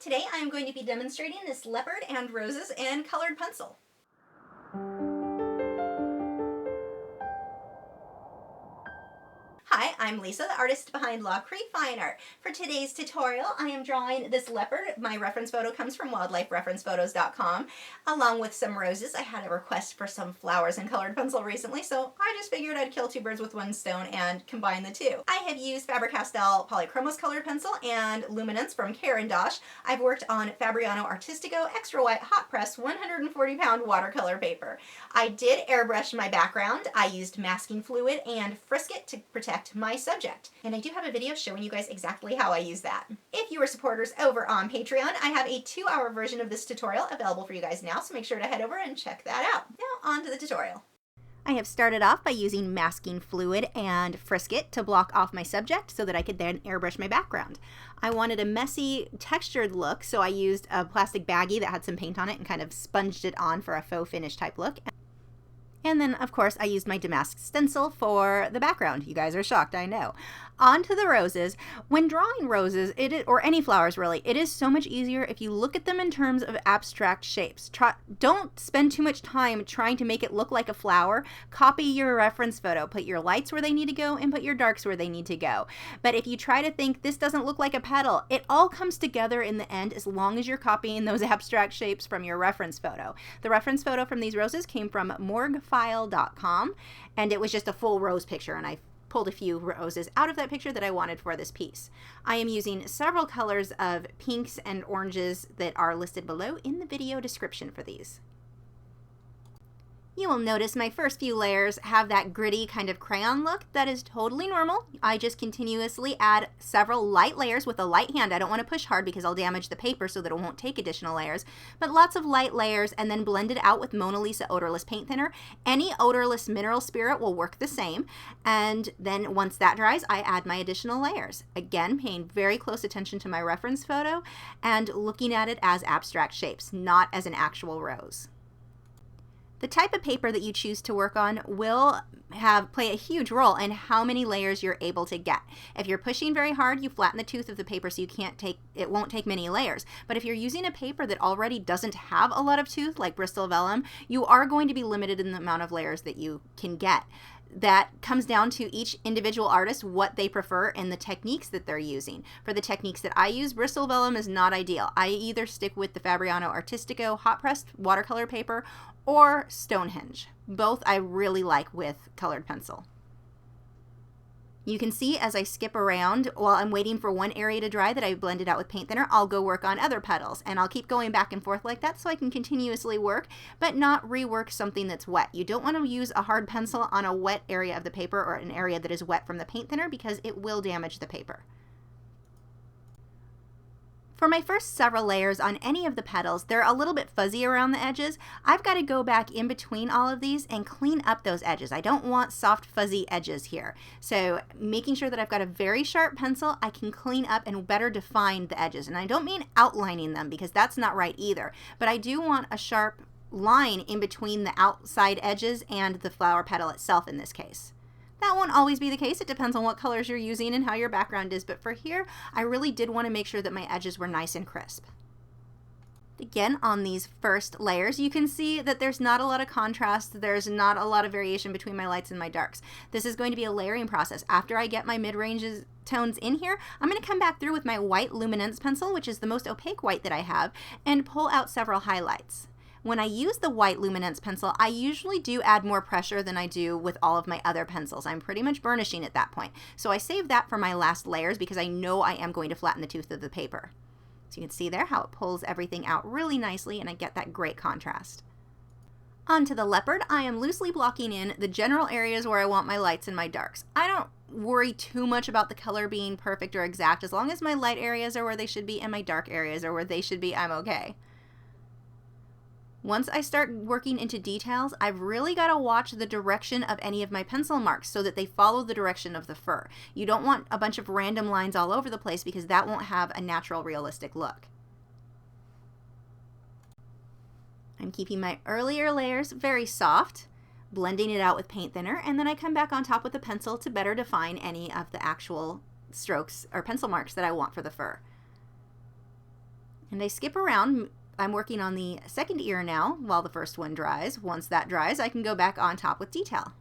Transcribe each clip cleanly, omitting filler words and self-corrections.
Today I am going to be demonstrating this leopard and roses and colored pencil. Hi, I'm Lisa, the artist behind Lachri Fine Art. For today's tutorial, I am drawing this leopard. My reference photo comes from wildlifereferencephotos.com, along with some roses. I had a request for some flowers and colored pencil recently, so I just figured I'd kill two birds with one stone and combine the two. I have used Faber Castell Polychromos colored pencil and Luminance from Caran. I've worked on Fabriano Artistico Extra White hot press 140-pound watercolor paper. I did airbrush my background. I used masking fluid and frisket to protect my subject. And I do have a video showing you guys exactly how I use that. If you are supporters over on Patreon, I have a 2-hour version of this tutorial available for you guys now, so make sure to head over and check that out. Now on to the tutorial. I have started off by using masking fluid and frisket to block off my subject so that I could then airbrush my background. I wanted a messy, textured look, so I used a plastic baggie that had some paint on it and kind of sponged it on for a faux finish type look. And then, of course, I used my damask stencil for the background. You guys are shocked, I know. On to the roses. When drawing roses, or any flowers really, it is so much easier if you look at them in terms of abstract shapes. Don't spend too much time trying to make it look like a flower. Copy your reference photo. Put your lights where they need to go and put your darks where they need to go. But if you try to think this doesn't look like a petal, it all comes together in the end as long as you're copying those abstract shapes from your reference photo. The reference photo from these roses came from morgfile.com, and it was just a full rose picture, and I pulled a few roses out of that picture that I wanted for this piece. I am using several colors of pinks and oranges that are listed below in the video description for these. You will notice my first few layers have that gritty kind of crayon look. That is totally normal. I just continuously add several light layers with a light hand. I don't want to push hard because I'll damage the paper so that it won't take additional layers, but lots of light layers and then blend it out with Mona Lisa odorless paint thinner. Any odorless mineral spirit will work the same. And then once that dries, I add my additional layers. Again, paying very close attention to my reference photo and looking at it as abstract shapes, not as an actual rose. The type of paper that you choose to work on will play a huge role in how many layers you're able to get. If you're pushing very hard, you flatten the tooth of the paper so it won't take many layers. But if you're using a paper that already doesn't have a lot of tooth, like Bristol vellum, you are going to be limited in the amount of layers that you can get. That comes down to each individual artist, what they prefer and the techniques that they're using. For the techniques that I use, Bristol vellum is not ideal. I either stick with the Fabriano Artistico hot pressed watercolor paper or Stonehenge. Both I really like with colored pencil. You can see as I skip around while I'm waiting for one area to dry that I blended out with paint thinner, I'll go work on other petals, and I'll keep going back and forth like that so I can continuously work, but not rework something that's wet. You don't want to use a hard pencil on a wet area of the paper or an area that is wet from the paint thinner because it will damage the paper. For my first several layers on any of the petals, they're a little bit fuzzy around the edges. I've got to go back in between all of these and clean up those edges. I don't want soft fuzzy edges here. So making sure that I've got a very sharp pencil, I can clean up and better define the edges. And I don't mean outlining them because that's not right either, but I do want a sharp line in between the outside edges and the flower petal itself in this case. That won't always be the case. It depends on what colors you're using and how your background is, but for here, I really did want to make sure that my edges were nice and crisp. Again, on these first layers, you can see that there's not a lot of contrast. There's not a lot of variation between my lights and my darks. This is going to be a layering process. After I get my mid-ranges tones in here, I'm going to come back through with my white Luminance pencil, which is the most opaque white that I have, and pull out several highlights. When I use the white Luminance pencil, I usually do add more pressure than I do with all of my other pencils. I'm pretty much burnishing at that point. So I save that for my last layers because I know I am going to flatten the tooth of the paper. So you can see there how it pulls everything out really nicely and I get that great contrast. Onto the leopard, I am loosely blocking in the general areas where I want my lights and my darks. I don't worry too much about the color being perfect or exact. As long as my light areas are where they should be and my dark areas are where they should be, I'm okay. Once I start working into details, I've really got to watch the direction of any of my pencil marks so that they follow the direction of the fur. You don't want a bunch of random lines all over the place because that won't have a natural, realistic look. I'm keeping my earlier layers very soft, blending it out with paint thinner, and then I come back on top with a pencil to better define any of the actual strokes or pencil marks that I want for the fur. And I skip around. I'm working on the second ear now while the first one dries. Once that dries, I can go back on top with detail.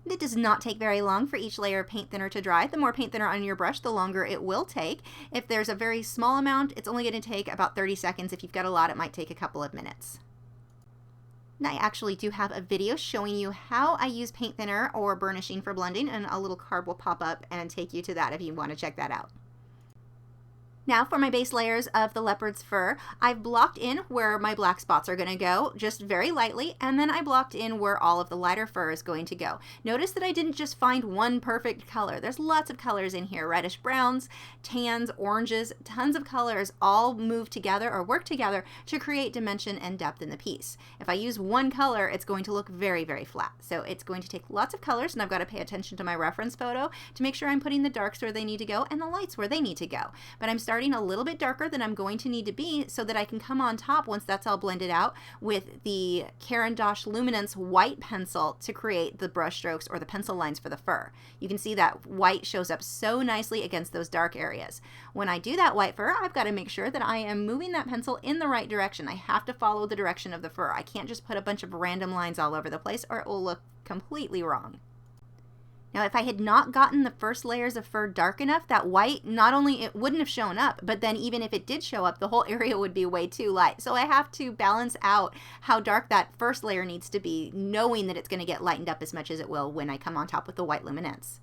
It does not take very long for each layer of paint thinner to dry. The more paint thinner on your brush, the longer it will take. If there's a very small amount, it's only going to take about 30 seconds. If you've got a lot, it might take a couple of minutes. I actually do have a video showing you how I use paint thinner or burnishing for blending, and a little card will pop up and take you to that if you want to check that out. Now for my base layers of the leopard's fur, I've blocked in where my black spots are going to go, just very lightly, and then I blocked in where all of the lighter fur is going to go. Notice that I didn't just find one perfect color. There's lots of colors in here, reddish browns, tans, oranges, tons of colors all move together or work together to create dimension and depth in the piece. If I use one color, it's going to look very, very flat. So it's going to take lots of colors, and I've got to pay attention to my reference photo to make sure I'm putting the darks where they need to go and the lights where they need to go. But I'm starting a little bit darker than I'm going to need to be so that I can come on top once that's all blended out with the Caran Luminance White pencil to create the brush strokes or the pencil lines for the fur. You can see that white shows up so nicely against those dark areas. When I do that white fur, I've got to make sure that I am moving that pencil in the right direction. I have to follow the direction of the fur. I can't just put a bunch of random lines all over the place or it will look completely wrong. Now, if I had not gotten the first layers of fur dark enough, that white, not only it wouldn't have shown up, but then even if it did show up, the whole area would be way too light. So I have to balance out how dark that first layer needs to be, knowing that it's going to get lightened up as much as it will when I come on top with the white luminance.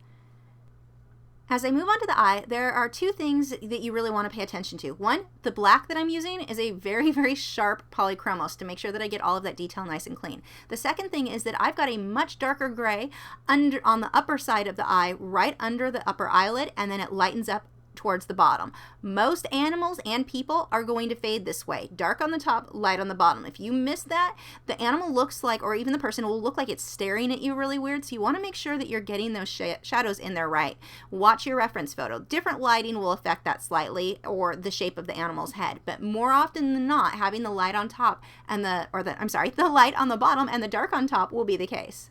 As I move on to the eye, there are two things that you really want to pay attention to. One, the black that I'm using is a very, very sharp Polychromos to make sure that I get all of that detail nice and clean. The second thing is that I've got a much darker gray on the upper side of the eye, right under the upper eyelid, and then it lightens up towards the bottom. Most animals and people are going to fade this way. Dark on the top, light on the bottom. If you miss that, the animal looks like, or even the person will look like it's staring at you really weird. So you want to make sure that you're getting those shadows in there right. Watch your reference photo. Different lighting will affect that slightly, or the shape of the animal's head. But more often than not, having the light on top and the light on the bottom and the dark on top will be the case.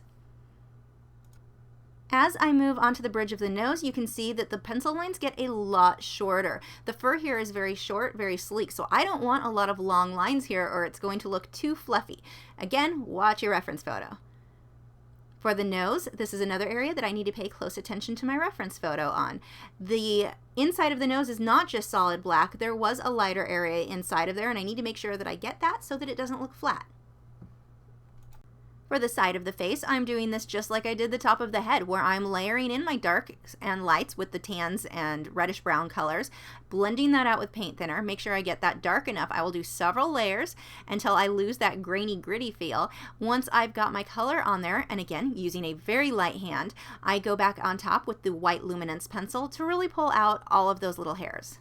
As I move onto the bridge of the nose, you can see that the pencil lines get a lot shorter. The fur here is very short, very sleek, so I don't want a lot of long lines here or it's going to look too fluffy. Again, watch your reference photo. For the nose, this is another area that I need to pay close attention to my reference photo on. The inside of the nose is not just solid black. There was a lighter area inside of there, and I need to make sure that I get that so that it doesn't look flat. For the side of the face, I'm doing this just like I did the top of the head, where I'm layering in my darks and lights with the tans and reddish brown colors, blending that out with paint thinner. Make sure I get that dark enough. I will do several layers until I lose that grainy, gritty feel. Once I've got my color on there, and again, using a very light hand, I go back on top with the white luminance pencil to really pull out all of those little hairs.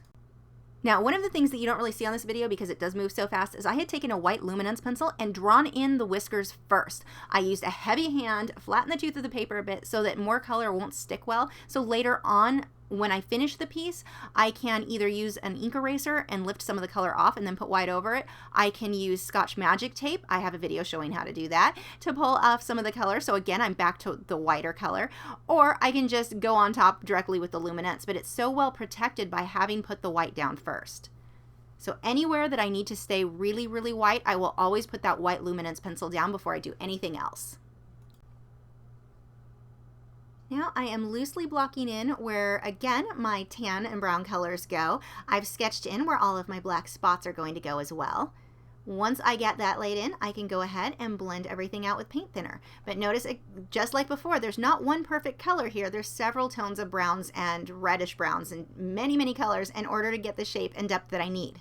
Now, one of the things that you don't really see on this video because it does move so fast is I had taken a white luminance pencil and drawn in the whiskers first. I used a heavy hand, flattened the tooth of the paper a bit so that more color won't stick well. So later on, when I finish the piece, I can either use an ink eraser and lift some of the color off and then put white over it. I can use Scotch Magic tape. I have a video showing how to do that to pull off some of the color. So again, I'm back to the whiter color. Or I can just go on top directly with the luminance, but it's so well protected by having put the white down first. So anywhere that I need to stay really, really white, I will always put that white luminance pencil down before I do anything else. Now I am loosely blocking in where, again, my tan and brown colors go. I've sketched in where all of my black spots are going to go as well. Once I get that laid in, I can go ahead and blend everything out with paint thinner. But notice, just like before, there's not one perfect color here. There's several tones of browns and reddish browns and many, many colors in order to get the shape and depth that I need.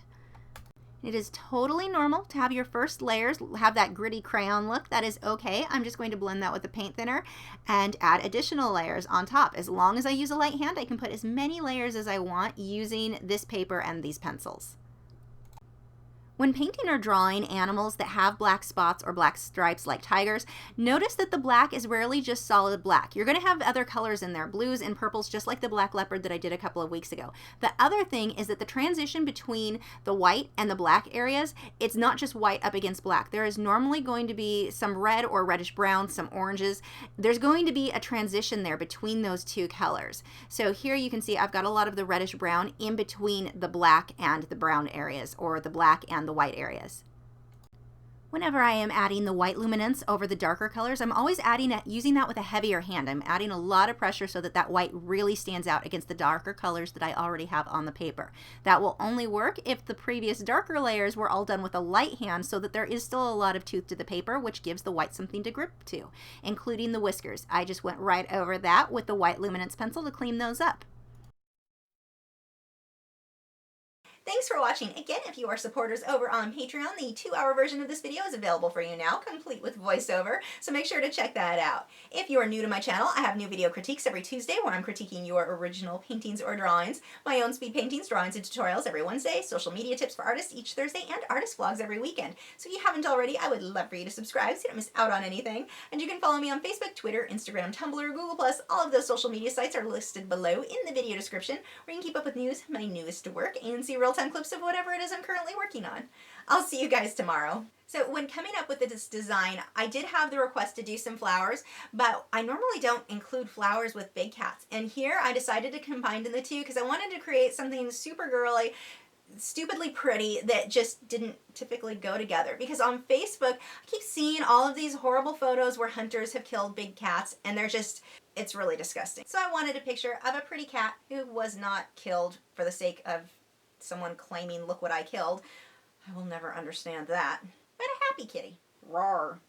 It is totally normal to have your first layers have that gritty crayon look. That is okay. I'm just going to blend that with the paint thinner and add additional layers on top. As long as I use a light hand, I can put as many layers as I want using this paper and these pencils. When painting or drawing animals that have black spots or black stripes like tigers, notice that the black is rarely just solid black. You're going to have other colors in there, blues and purples, just like the black leopard that I did a couple of weeks ago. The other thing is that the transition between the white and the black areas, it's not just white up against black. There is normally going to be some red or reddish brown, some oranges. There's going to be a transition there between those two colors. So here you can see I've got a lot of the reddish brown in between the black and the brown areas, or the black and the white areas. Whenever I am adding the white luminance over the darker colors, I'm always using that with a heavier hand. I'm adding a lot of pressure so that that white really stands out against the darker colors that I already have on the paper. That will only work if the previous darker layers were all done with a light hand, so that there is still a lot of tooth to the paper, which gives the white something to grip to, including the whiskers. I just went right over that with the white luminance pencil to clean those up. Thanks for watching. Again, if you are supporters over on Patreon, the 2-hour version of this video is available for you now, complete with voiceover, so make sure to check that out. If you are new to my channel, I have new video critiques every Tuesday where I'm critiquing your original paintings or drawings, my own speed paintings, drawings, and tutorials every Wednesday, social media tips for artists each Thursday, and artist vlogs every weekend. So if you haven't already, I would love for you to subscribe so you don't miss out on anything. And you can follow me on Facebook, Twitter, Instagram, Tumblr, Google+. All of those social media sites are listed below in the video description, where you can keep up with news, my newest work, and see real-time clips of whatever it is I'm currently working on. I'll see you guys tomorrow. So when coming up with this design, I did have the request to do some flowers, but I normally don't include flowers with big cats. And here I decided to combine the two because I wanted to create something super girly, stupidly pretty, that just didn't typically go together. Because on Facebook, I keep seeing all of these horrible photos where hunters have killed big cats, and they're just, it's really disgusting. So I wanted a picture of a pretty cat who was not killed for the sake of someone claiming, look what I killed. I will never understand that. But a happy kitty. Roar.